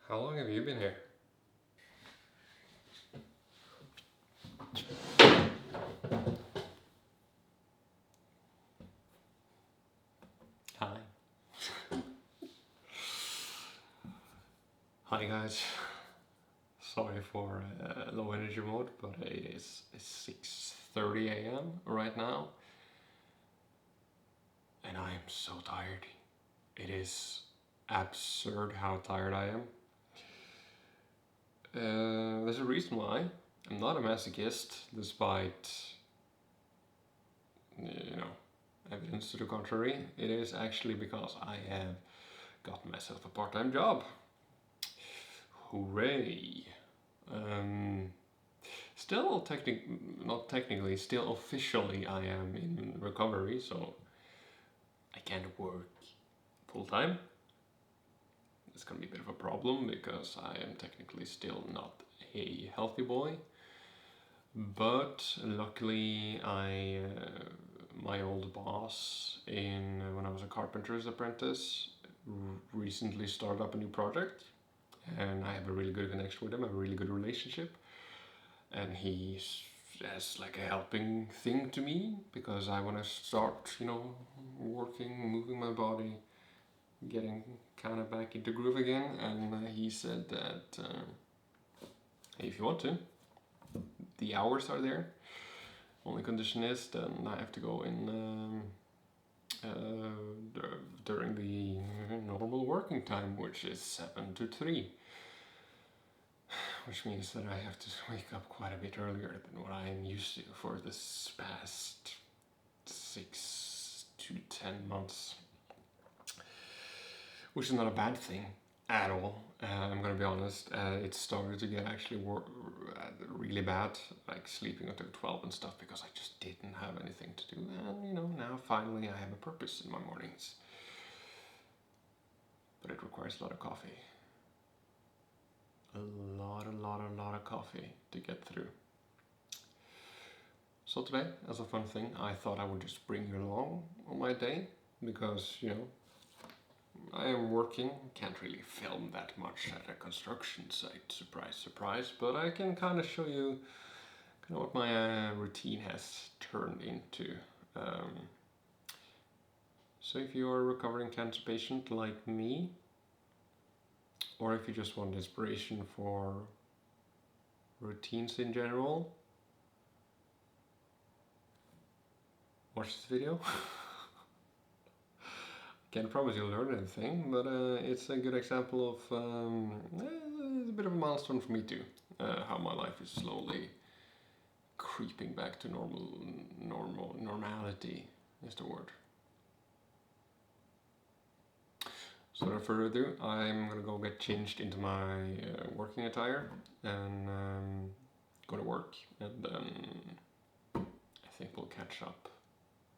How long have you been here? Hi. Hi guys. Sorry for low energy mode, but it's 6:30 a.m. right now, and I am so tired. It is absurd how tired I am. There's a reason why. I'm not a masochist, despite evidence to the contrary. It is actually because I have gotten myself a part-time job. Hooray! Um, Still, not technically, still officially, I am in recovery, so I can't work full time. It's gonna be a bit of a problem because I am technically still not a healthy boy. But luckily, my old boss when I was a carpenter's apprentice recently started up a new project, and I have a really good connection with him, a really good relationship. And he's as like a helping thing to me because I want to start, working, moving my body, getting kind of back into groove again. And he said that hey, if you want to, the hours are there. Only condition is then I have to go in during the normal working time, which is 7 to 3. Which means that I have to wake up quite a bit earlier than what I am used to for this past 6 to 10 months. Which is not a bad thing at all. I'm gonna be honest. It started to get actually really bad, like sleeping until 12 and stuff, because I just didn't have anything to do. And now finally I have a purpose in my mornings. But it requires a lot of coffee. A lot of coffee to get through. So today, as a fun thing, I thought I would just bring you along on my day because, I am working, can't really film that much at a construction site, surprise, surprise, but I can kind of show you kind of what my routine has turned into. So if you're a recovering cancer patient like me, or if you just want inspiration for routines in general, watch this video. Can't promise you'll learn anything, but it's a good example of it's a bit of a milestone for me too. How my life is slowly creeping back to normality is the word. So without further ado, I'm gonna go get changed into my working attire and go to work, and then I think we'll catch up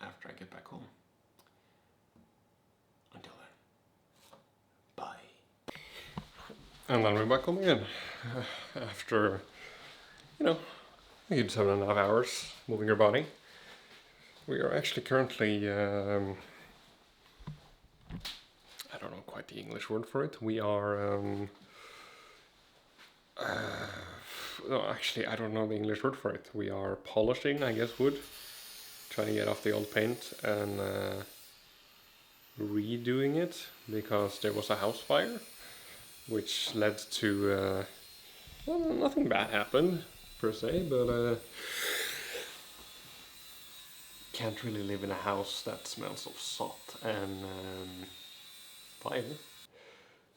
after I get back home. Until then, bye. And then we're back home again after, a good 7.5 hours moving your body. We are actually currently, I don't know quite the English word for it. We are, no, actually, I don't know the English word for it. We are polishing, I guess, wood, trying to get off the old paint and redoing it because there was a house fire, which led to, well, nothing bad happened per se, but can't really live in a house that smells of salt and fire.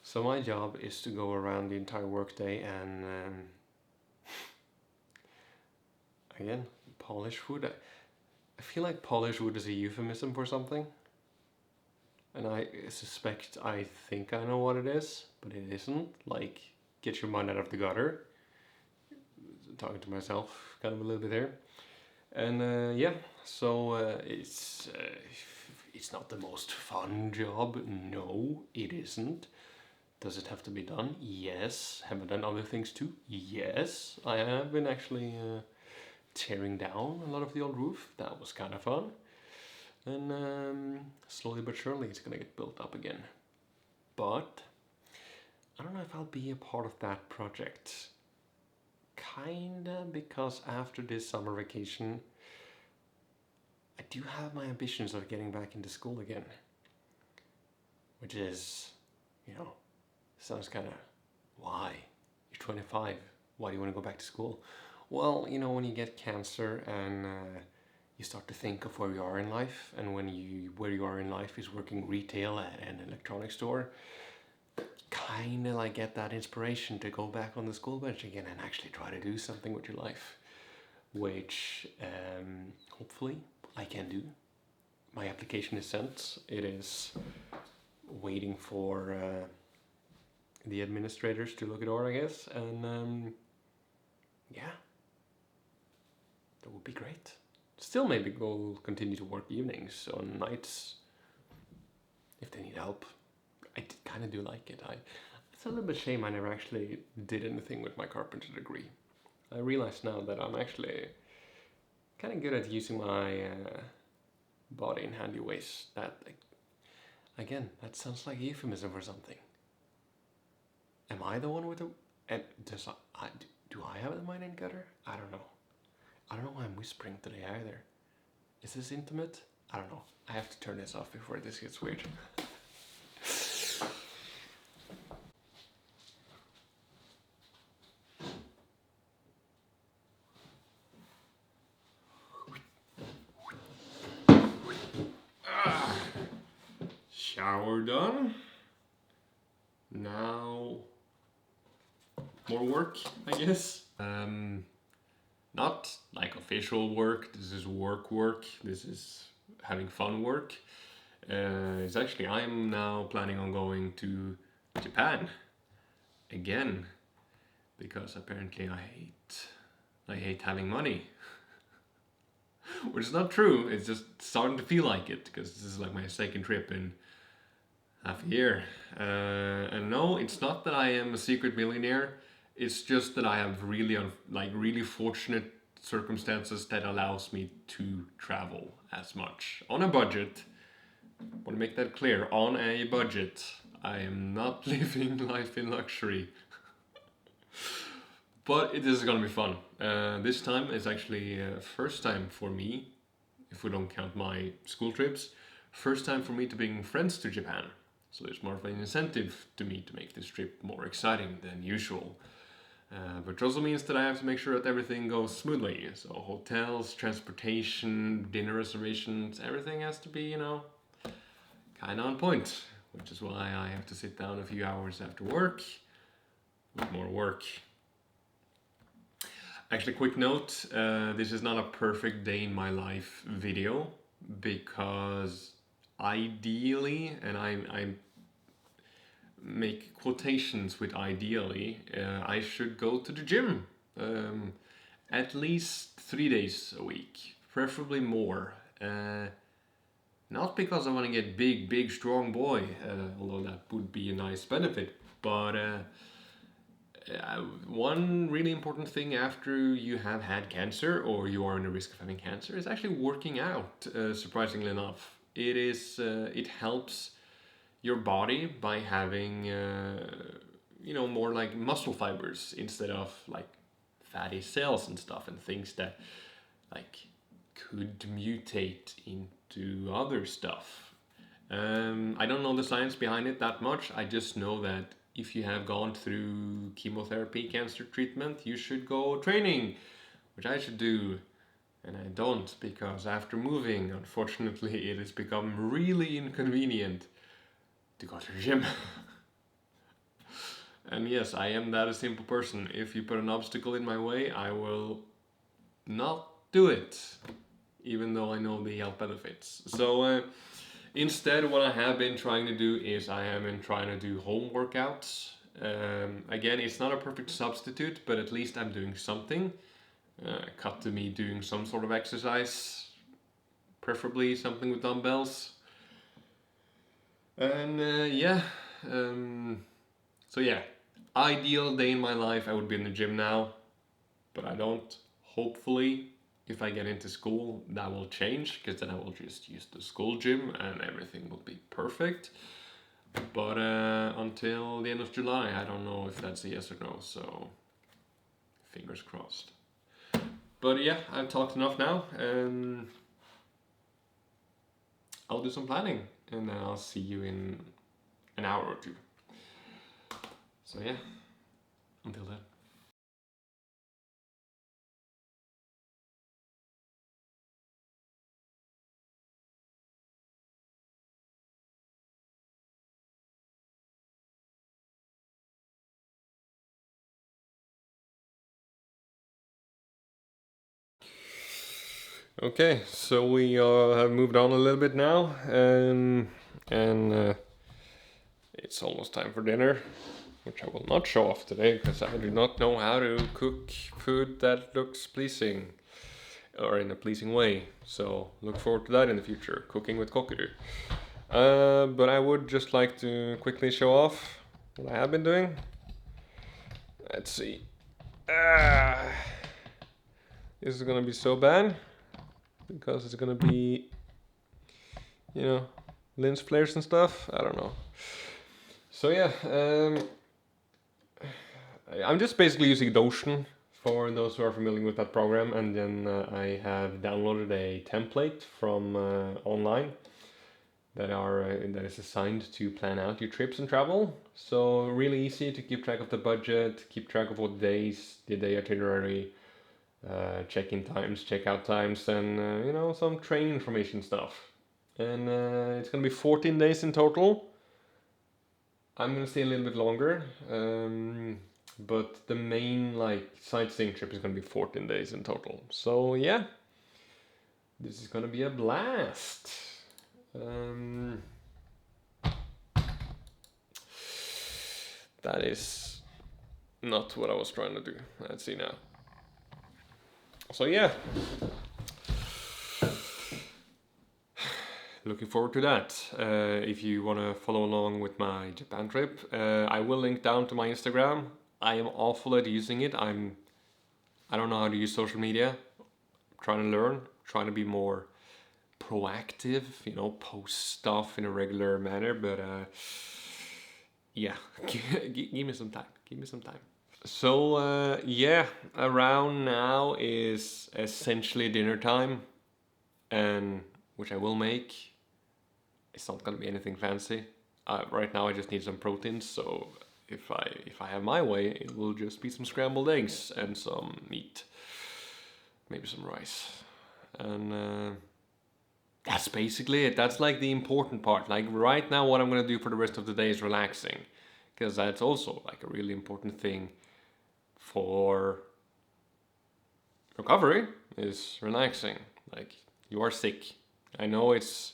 So my job is to go around the entire workday and again, polish wood. I feel like polish wood is a euphemism for something, and I think I know what it is, but it isn't. Like, get your mind out of the gutter. Talking to myself kind of a little bit there. And yeah, so it's not the most fun job. No, it isn't. Does it have to be done? Yes. Have I done other things too? Yes. I have been actually tearing down a lot of the old roof. That was kind of fun. And slowly but surely it's gonna get built up again. But I don't know if I'll be a part of that project. Kinda, because after this summer vacation, I do have my ambitions of getting back into school again. Which is, you know, sounds kind of, why? You're 25. Why do you want to go back to school? Well, when you get cancer and you start to think of where you are in life, and where you are in life is working retail at an electronics store, kind of like get that inspiration to go back on the school bench again and actually try to do something with your life, which hopefully I can do. My application is sent. It is waiting for the administrators to look it over, I guess, and yeah, that would be great. Still, maybe go continue to work evenings on nights if they need help. I kind of do like it. It's a little bit shame I never actually did anything with my carpenter degree. I realize now that I'm actually kind of good at using my body in handy ways. That, again, that sounds like a euphemism for something. Am I the one with the? And do I have the mind in gutter? I don't know. I don't know why I'm whispering today either. Is this intimate? I don't know. I have to turn this off before this gets weird. Shower done. Now more work, I guess. Not like official work. This is work. This is having fun work. It's actually, I'm now planning on going to Japan again, because apparently I hate having money. Which is not true. It's just starting to feel like it, because this is like my second trip in half a year. And no, it's not that I am a secret millionaire. It's just that I have really fortunate circumstances that allows me to travel as much on a budget. I want to make that clear. On a budget. I am not living life in luxury. But it is gonna be fun. This time is actually first time for me, if we don't count my school trips, first time for me to bring friends to Japan. So there's more of an incentive to me to make this trip more exciting than usual. Which also means that I have to make sure that everything goes smoothly. So hotels, transportation, dinner reservations, everything has to be, kind of on point. Which is why I have to sit down a few hours after work with more work. Actually, quick note, this is not a perfect day in my life video, because ideally, and I make quotations with ideally, I should go to the gym at least 3 days a week, preferably more. Not because I want to get big, strong boy, although that would be a nice benefit, but one really important thing after you have had cancer or you are in the risk of having cancer is actually working out. Surprisingly enough, it helps your body by having more like muscle fibers instead of like fatty cells and stuff, and things that like could mutate into other stuff. I don't know the science behind it that much. I just know that if you have gone through chemotherapy, cancer treatment, you should go training, which I should do. And I don't, because after moving, unfortunately, it has become really inconvenient to go to the gym. And yes, I am that a simple person. If you put an obstacle in my way, I will not do it, even though I know the health benefits. So instead, what I have been trying to do is I have been trying to do home workouts. Again, it's not a perfect substitute, but at least I'm doing something. Cut to me doing some sort of exercise, preferably something with dumbbells. And so yeah, ideal day in my life, I would be in the gym now, but I don't. Hopefully, if I get into school, that will change, because then I will just use the school gym and everything will be perfect. But until the end of July, I don't know if that's a yes or no, so fingers crossed. But yeah, I've talked enough now, and I'll do some planning, and then I'll see you in an hour or two. So yeah, until then. Okay, so we have moved on a little bit now, and it's almost time for dinner, which I will not show off today because I do not know how to cook food that looks pleasing or in a pleasing way. So look forward to that in the future, cooking with Kokuru. But I would just like to quickly show off what I have been doing. Let's see. This is gonna be so bad because it's gonna be, lens flares and stuff. I don't know. So yeah, I'm just basically using Notion for those who are familiar with that program, and then I have downloaded a template from online that is assigned to plan out your trips and travel. So really easy to keep track of the budget, keep track of what days, the day itinerary, check-in times, check-out times, and some train information stuff. And it's gonna be 14 days in total. I'm gonna stay a little bit longer, but the main sightseeing trip is gonna be 14 days in total. So yeah, this is gonna be a blast. That is not what I was trying to do. Let's see now. So yeah, looking forward to that. If you want to follow along with my Japan trip, I will link down to my Instagram. I am awful at using it. I don't know how to use social media. I'm trying to learn, trying to be more proactive, post stuff in a regular manner, but yeah, give me some time. Give me some time. So yeah, around now is essentially dinner time, and which I will make. It's not gonna be anything fancy. Right now I just need some proteins, so if I have my way, it will just be some scrambled eggs and some meat, maybe some rice, and that's basically it. That's like the important part. Like right now, what I'm gonna do for the rest of the day is relaxing, because that's also like a really important thing for recovery is relaxing. Like you are sick. I know it's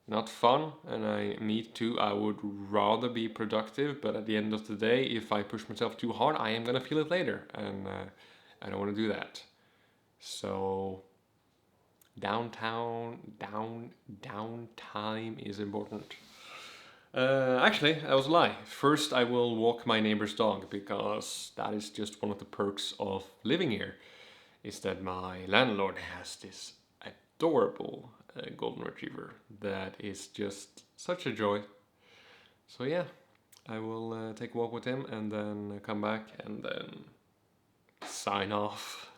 not fun, and me too. I would rather be productive, but at the end of the day, if I push myself too hard, I am gonna feel it later, and I don't want to do that. So downtime is important. Actually, that was a lie. First, I will walk my neighbor's dog because that is just one of the perks of living here. Is that my landlord has this adorable golden retriever that is just such a joy. So yeah, I will take a walk with him and then come back and then sign off.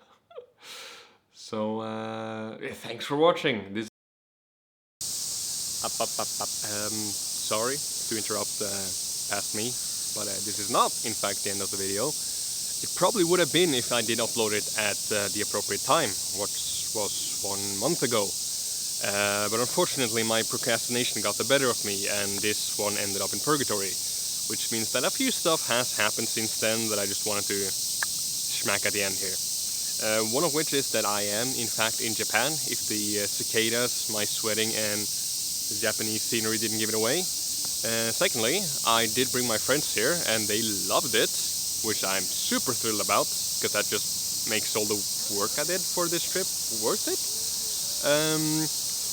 So thanks for watching. This sorry to interrupt past me, but this is not in fact the end of the video. It probably would have been if I did upload it at the appropriate time, which was 1 month ago. But unfortunately my procrastination got the better of me, and this one ended up in purgatory, which means that a few stuff has happened since then that I just wanted to smack at the end here. One of which is that I am in fact in Japan, if the cicadas, my sweating and the Japanese scenery didn't give it away. Secondly, I did bring my friends here and they loved it, which I'm super thrilled about, because that just makes all the work I did for this trip worth it.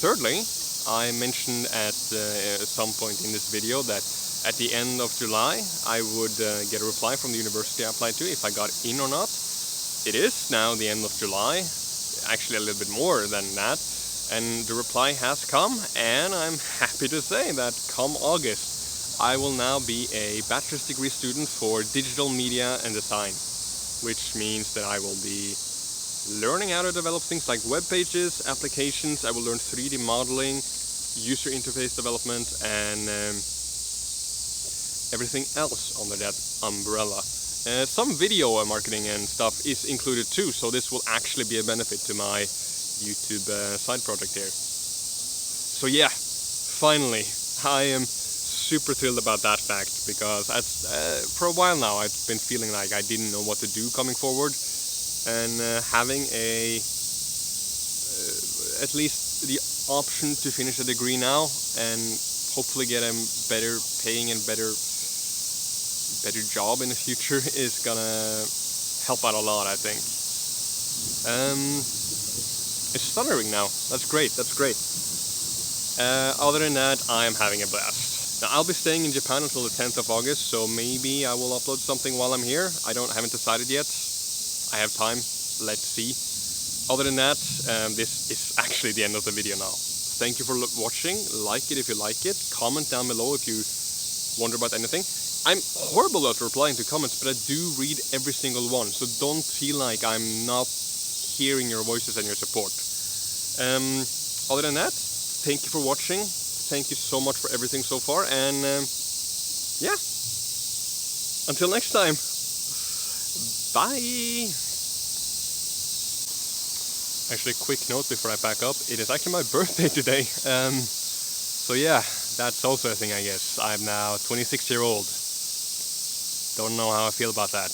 Thirdly, I mentioned at some point in this video that at the end of July I would get a reply from the university I applied to if I got in or not. It is now the end of July, actually a little bit more than that, and the reply has come, and I'm happy to say that come August I will now be a bachelor's degree student for digital media and design, which means that I will be learning how to develop things like web pages, applications. I will learn 3D modeling, user interface development, and everything else under that umbrella. Some video marketing and stuff is included too, so this will actually be a benefit to my YouTube side project here. So yeah, finally, I am super thrilled about that fact, because for a while now I've been feeling like I didn't know what to do coming forward, and having at least the option to finish a degree now and hopefully get a better paying and better job in the future is gonna help out a lot, I think. It's thundering now. That's great. Other than that, I'm having a blast. Now, I'll be staying in Japan until the 10th of August, so maybe I will upload something while I'm here. Haven't decided yet. I have time. Let's see. Other than that, this is actually the end of the video now. Thank you for watching. Like it if you like it. Comment down below if you wonder about anything. I'm horrible at replying to comments, but I do read every single one, so don't feel like I'm not hearing your voices and your support. Other than that, thank you for watching. Thank you so much for everything so far, and yeah, until next time, bye! Actually, a quick note before I pack up, it is actually my birthday today, so yeah, that's also a thing, I guess. I'm now 26-year-old. Don't know how I feel about that.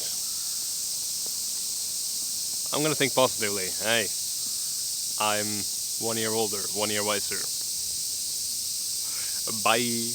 I'm gonna think positively. Hey, I'm 1 year older, 1 year wiser. Bye.